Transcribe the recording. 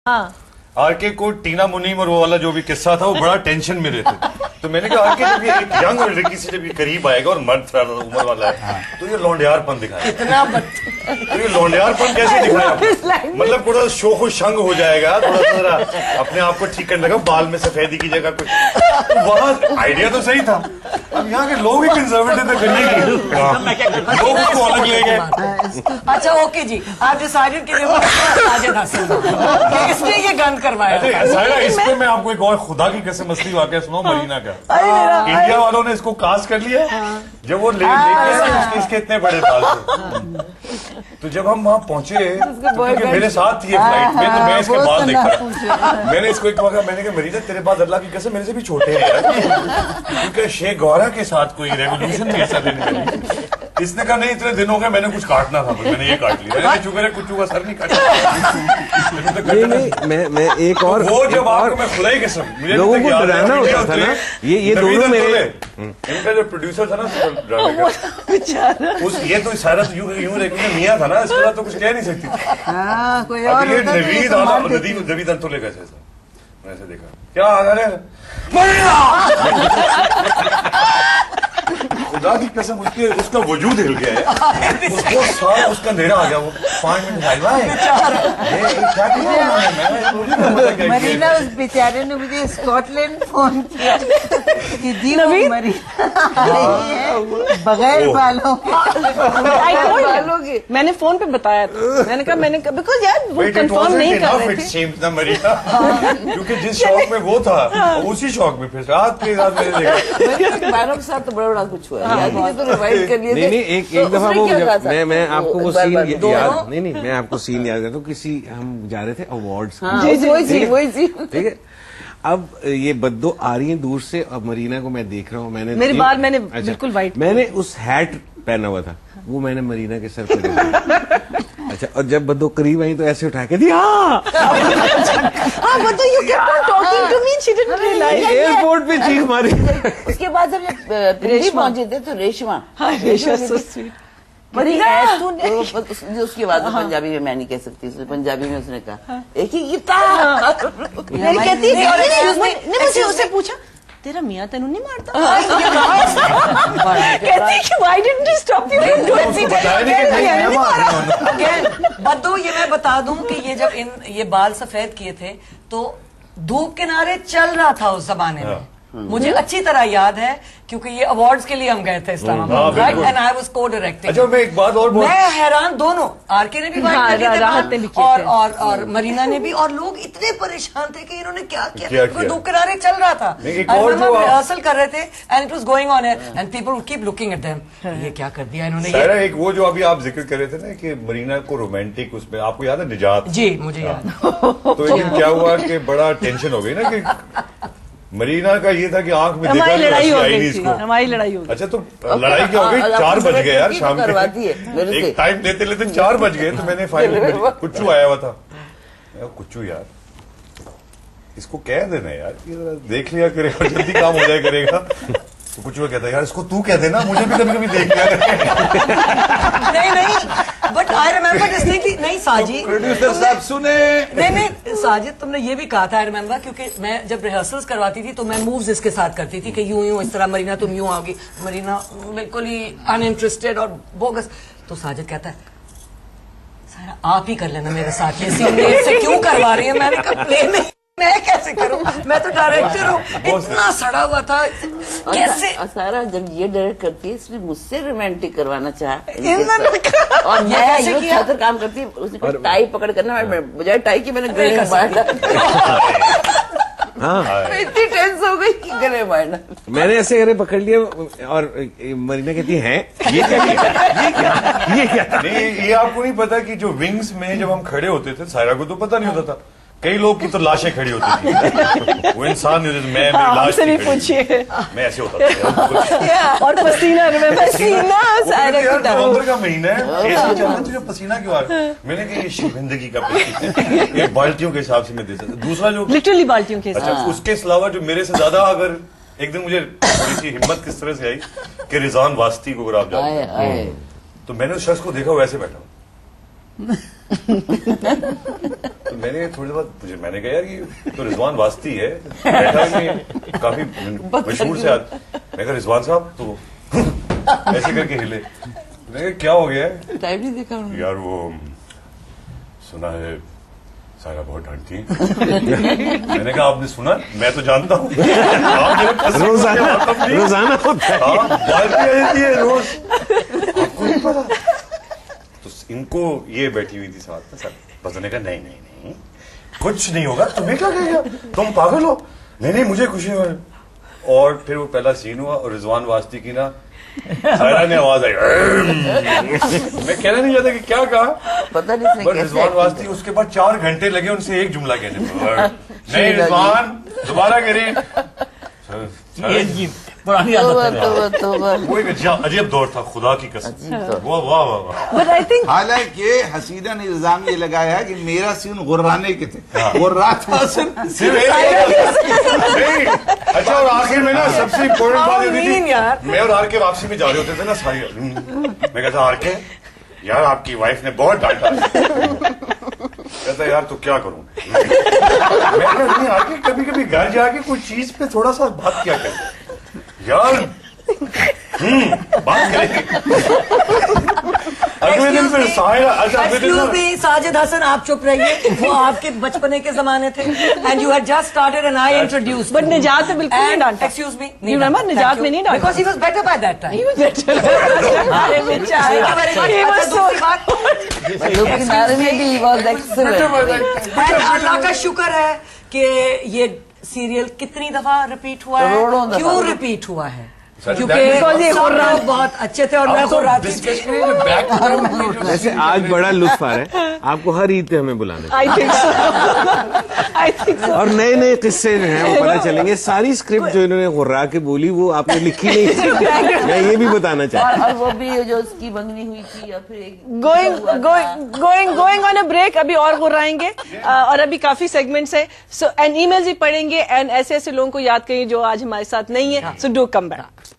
हाँ। आरके को टीना मुनीम और वो वाला जो भी किस्सा था वो बड़ा टेंशन में रहते। तो मैंने कहा आरके जब ये एक यंग लड़की से जब ये करीब आएगा और मर्द थोड़ा उम्र वाला है तो ये लौंडियारपन दिखाएगा। इतना तो ये लौंडियारपन कैसे दिखाएगा? मतलब थोड़ा शोखो शंग हो जाएगा, थोड़ा अपने आप को ठीक करने लगा, बाल में सफेदी की जगह कुछ। तो वहाँ आइडिया तो सही था, अब यहाँ के लोग ही कंजर्वेटिव थे करने की, लोग उसको अलग ले गए। अच्छा ओके जी, आप डिसाइडेड इसने ये गन करवाया। इस पे मैं आपको एक और खुदा की कसम असली वाकया सुनाऊं मरीना का। इंडिया वालों ने इसको कास्ट कर लिया, जब वो लेके इसके इतने बड़े बाल थे। तो जब हम वहाँ पहुंचे तो मेरे साथ थी फ्लाइट में, तो मैं इसके बाल देखा, मैंने इसको एक मौका मैंने कहा मरीना तेरे बाल अल्लाह की कसम मेरे से भी छोटे हैं यार, क्योंकि शेख गौरा के साथ कोई रेवोल्यूशन नहीं ऐसा देने वाली। इसने कहा नहीं इतने दिन हो गए मैंने कुछ काटना था, मैंने ये काट लिया। मैंने शुक्र है कुछ का सर नहीं काटा। मैं एक और वो जब आपको मैं खुलाई कसम मुझे लोगों को डराना होता था ना, ये दोनों मेरे इनका जो प्रोड्यूसर था ना ड्रामे का, उस ये तो सारा यूं देखने मियां था ना, इस तो कुछ कह नहीं सकती। अब ये नवीद अंतुले कैसे मैंने ऐसे देखा क्या हाल है खुदा की कसम उसका वजूद हिल गया है, उसको सारा उसका अंधेरा आ गया। वो 5 मिनट मरीना उस बेचारे ने मुझे स्कॉटलैंड फोन किया कि जी वो बगैर बालों के। मैंने फोन पे बताया था, मैंने कहा बिकॉज यार वो कंफर्म नहीं कर रहे थे मरीना, क्योंकि जिस शौक में वो था उसी शौक में फिर रात के साथ मैंने बालों के साथ तो बड़ा कुछ हुआ तो रिवाइव कर लिए। नहीं एक दफा वो मैं आपको वो सीन याद नहीं मैं आपको सीन याद करता हूँ। किसी हम जा रहे थे अवार्ड्स, वही ठीक है। अब ये बद्दो आ रही है दूर से, अब मरीना को मैं देख रहा हूँ, मेरे बाल मैंने बिल्कुल व्हाइट, मैंने उस हैट पहना हुआ था, वो मैंने मरीना के सर पे देखा। अच्छा, और जब बद्दो करीब आई तो ऐसे उठा के दिया एयरपोर्ट पे चीख मारी। उसके बाद जब रेशमा पहुंचे थे तो रेशमा उसकी बात पंजाबी में मैं नहीं कह सकती, पंजाबी में उसने कहा एक ही गिफ्ट मुझे उससे पूछा तेरा मियाँ तेनू नहीं मारता? बद्दो ये मैं बता दूं कि ये जब ये बाल सफेद किए थे तो धूप किनारे चल रहा था उस जमाने में, मुझे अच्छी तरह याद है क्योंकि ये अवार्ड्स के लिए हम गए थे Islamabad, right, and I was को डायरेक्टिंग। अच्छा मैं एक बात और मैं हैरान, दोनों आरके ने भी और मरीना ने भी, और लोग इतने परेशान थे कि इन्होंने क्या किया, धूप किनारे चल रहा था, रिहर्सल कर रहे थे and it was going on and people would keep looking at them, ये क्या कर दिया इन्होंने। एक वो जो अभी आप जिक्र कर रहे थे ना कि मरीना को रोमांटिक, उसमें आपको याद है निजात? जी मुझे याद। तो एक दिन क्या हुआ कि बड़ा टेंशन हो गई ना कि मरीना का ये था कि आंख में देखा लड़ाई हो गई थी, हमारी लड़ाई हो गई। अच्छा तो लड़ाई क्या हो गई, 4 बज गए यार शाम के, एक टाइम लेते लेते 4 बज गए। तो मैंने कुच्चू आया हुआ था, कुच्चू यार इसको कह देना यार देख लिया करेगा, जल्दी काम हो जाए करेगा। तो कुछ वो कहता है यार इसको तू कह देना, मुझे भी कभी कभी देख लिया। नहीं बट आई रिमेम्बर डिस्टिंक्टली। नहीं साजिद, प्रोड्यूसर साहब सुने। नहीं साजिद तुमने ये भी कहा था, आई रिमेम्बर, क्योंकि मैं जब रिहर्सल्स करवाती थी तो मैं मूव्स इसके साथ करती थी कि यूं इस तरह मरीना तुम यूं आओगी, मरीना बिल्कुल ही अनइंटरेस्टेड और बोगस। तो साजिद कहता है सारा आप ही कर लेना मेरे साथ, ये सीन मेरे से क्यों करवा रही है? मैंने कहा प्ले में मैं कैसे करूं, मैं तो डायरेक्टर हूँ। इतना सड़ा हुआ था कैसे। सारा जब ये डायरेक्ट करती है इसने मुझसे रोमांटिक करवाना चाहा और मैं ये छात्र काम करती है, उसने टाई पकड़ करना, बजाय टाई की मैंने गले में मारना। इतनी टेंस हो गई कि गले मारना। मैंने ऐसे गले पकड़ लिया और मरीना कहती है ये क्या नहीं ये आपको नहीं पता कि जो विंग्स में जब हम खड़े होते थे, सायरा को तो पता नहीं होता था, कई लोग की तो लाशें खड़ी होती थी, वो इंसान नहीं होते, मैं लाश नहीं पूछिए, मैं ऐसे होता था। और पसीना नवंबर का महीना है, तुझे पसीना क्यों आ रहा है? मैंने कहा ये शर्मिंदगी का पसीना, ये बाल्टियों के हिसाब से मैं दे सकता। दूसरा जो लिटरली बाल्टियों के हिसाब। अच्छा उसके अलावा जो मेरे से ज्यादा, अगर एक दिन मुझे थोड़ी सी हिम्मत किस तरह से आई कि रिजवान वास्ती को अगर आप जानते हैं, तो मैंने उस शख्स को देखा वैसे बैठा तो मैंने थोड़ी देर बाद मैंने कहा यार ये तो रिजवान वास्ती है, बैठा है काफी मशहूर से आदमी। मैं कहा रिजवान साहब, तो ऐसे करके हिले। मैंने कहा क्या हो गया है? टाइम नहीं देखा उन्होंने। यार वो सुना है सारा बहुत डांटती है। मैंने कहा आपने सुना? मैं तो जानता हूँ। रोजाना होता है। रोज आपको नहीं पता? तो इनको ये बैठी हुई थी साथ में, बस उन्होंने कहा नहीं नहीं नहीं कुछ नहीं होगा, तुम्हें क्या कहेगा, तुम पागल हो। नहीं नहीं मुझे खुशी है। और फिर वो पहला सीन हुआ और रिजवान वास्ती की ना सायरा ने आवाज आई। मैं कहना नहीं चाहता कि क्या कहा, पता नहीं इसने बट कैसे रिजवान acting वास्ती उसके बाद 4 घंटे लगे उनसे एक जुमला कहने में। नहीं रिजवान दोबारा करें। पुरानी आदत है। वो एक अजीब दौर था, खुदा की कसम। वाह वाह वाह वाह। बट आई थिंक हालांकि हसीना ने इल्जाम ये लगाया कि मेरा सीन गुर्राने के थे, गुर्रा था सिर्फ नहीं। अच्छा, और आखिर में ना सबसे इम्पोर्टेंट बात ये थी, मैं और आर के वापसी में जा रहे होते थे ना सारी, मैं कहता आर के यार आपकी वाइफ ने बहुत डांटा। कहता यार तो क्या करूं। मैं कहता नहीं आके कभी कभी घर जाके कोई चीज पे थोड़ा सा बात किया कर यार। बात करेंगे अगले दिन फिर साहिरा। अच्छा Excuse me, साजिद हसन, आप चुप रहिए। वो आपके बचपने के जमाने थे and you had just started and I introduced but निजात ने बिल्कुल नहीं डांटा। Excuse me, You remember, निजात ने नहीं डांटा। because he was better by that time. He was better. अरे बेचारा, he was so लेकिन नारे में भी was excellent। And अल्लाह का शुक्र है कि ये सीरियल कितनी दफा रिपीट हुआ है। करोड़ों दफा। क्यों रिपीट हुआ है? क्योंकि Because ये सब लोग बहुत अच्छे थे और मैं तो रात वैसे आज बड़ा लुत्फ आ रहा है, आपको हर ईद पे हमें बुलाना I think so. I think so. और नए नए किस्से जो हैं वो पता चलेंगे। सारी स्क्रिप्ट जो इन्होंने गुर्रा के बोली वो आपने लिखी नहीं थी। मैं ये भी बताना चाहता हूँ। और वो भी जो उसकी मंगनी हुई थी या फिर going on a break, अभी और गुर्राएंगे और अभी काफी सेगमेंट्स है। सो एंड ईमेल्स भी पढ़ेंगे एंड ऐसे ऐसे लोगों को याद करिए जो आज हमारे साथ नहीं है। So do come back.